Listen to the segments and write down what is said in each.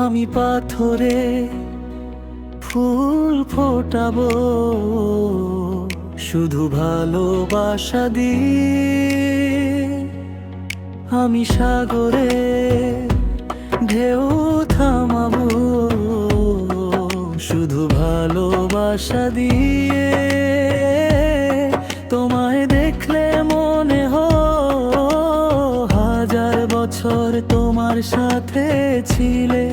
আমি পাথরে ফুল ফোটাবো, শুধু ভালোবাসা দিয়ে। আমি সাগরে ঢেউ থামাবো, শুধু ভালোবাসা দিয়ে। তোমায় দেখলে মনে হয় হাজার বছর তোমার সাথে ছিলে,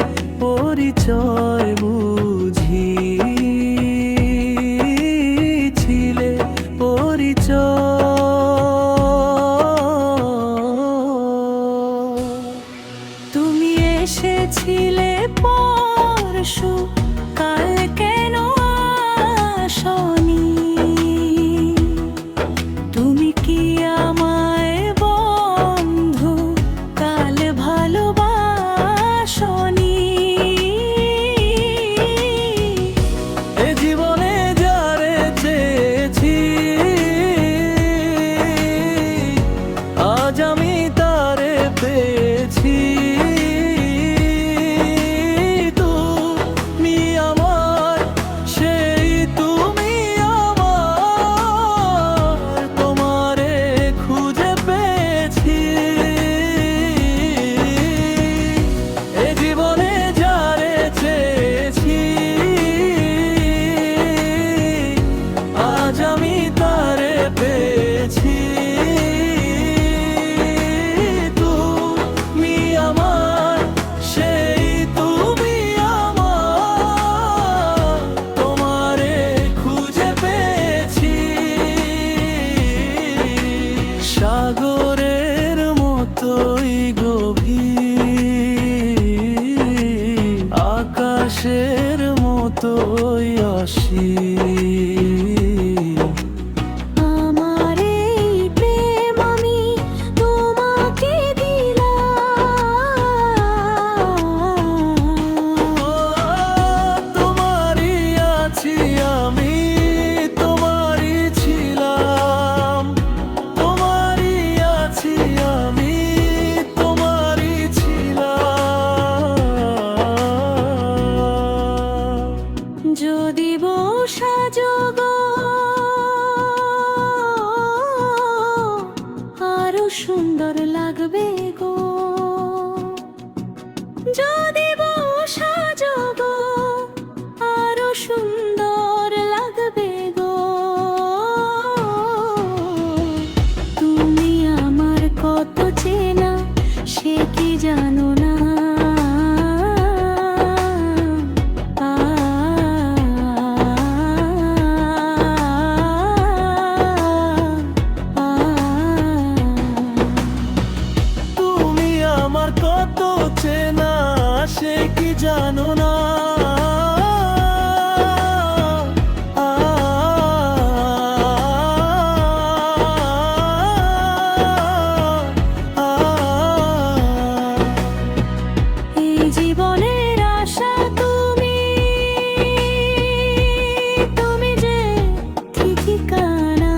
পরিচয় বুঝি ছিলে পরিচয়। তুমি এসেছিলে পরশু, কাল কেন আসনি? তুমি কি আমায় বন্ধু কাল ভালোবাসনি? এ জীবনে যারে চেয়েছি, আজ আমি তারে পেয়েছি। সাগরের মতোই গভীর, আকাশের মতোই অসীম। আমার এই প্রেম আমি তোমাকে দিলাম। তোমারই আছি আমি, তোমারই ছিলাম। তোমারই আছি আমি, তোমারই ছিলাম। যদি বসা যোগ আরো সুন্দর লাগবে গো, যদি বসা যোগ আরো সুন্দর লাগবে গো। তুমি আমার কত চেনা সে কি জানো না? তুমি আমার কত চেনা সে কি জানো না? এই জীবনের আশা তুমি, তুমি যে ঠিকানা।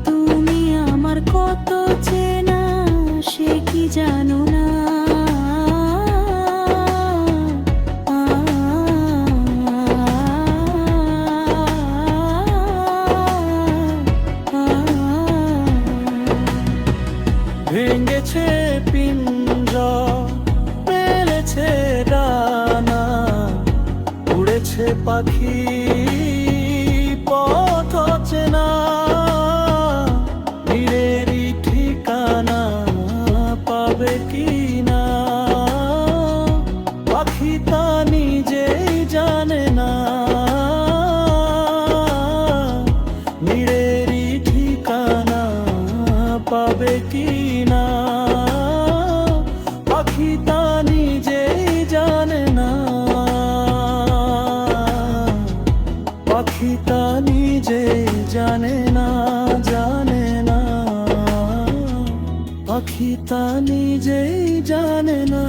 তুমি আমার কত চেনা সে কি জানো না? ভেঙেছে পিঞ্জর, মেলেছে ডানা, উড়েছে পাখি পথ চেনা। নীড়েরই ঠিকানা পাবে কি না, পাখি তা নিজেই জানে না। নীড়েরই ঠিকানা পাবে কি না, পাখি তা নিজেই জানে না। পাখি তা নিজেই জানে না, জানে না। পাখি তা নিজেই জানে না।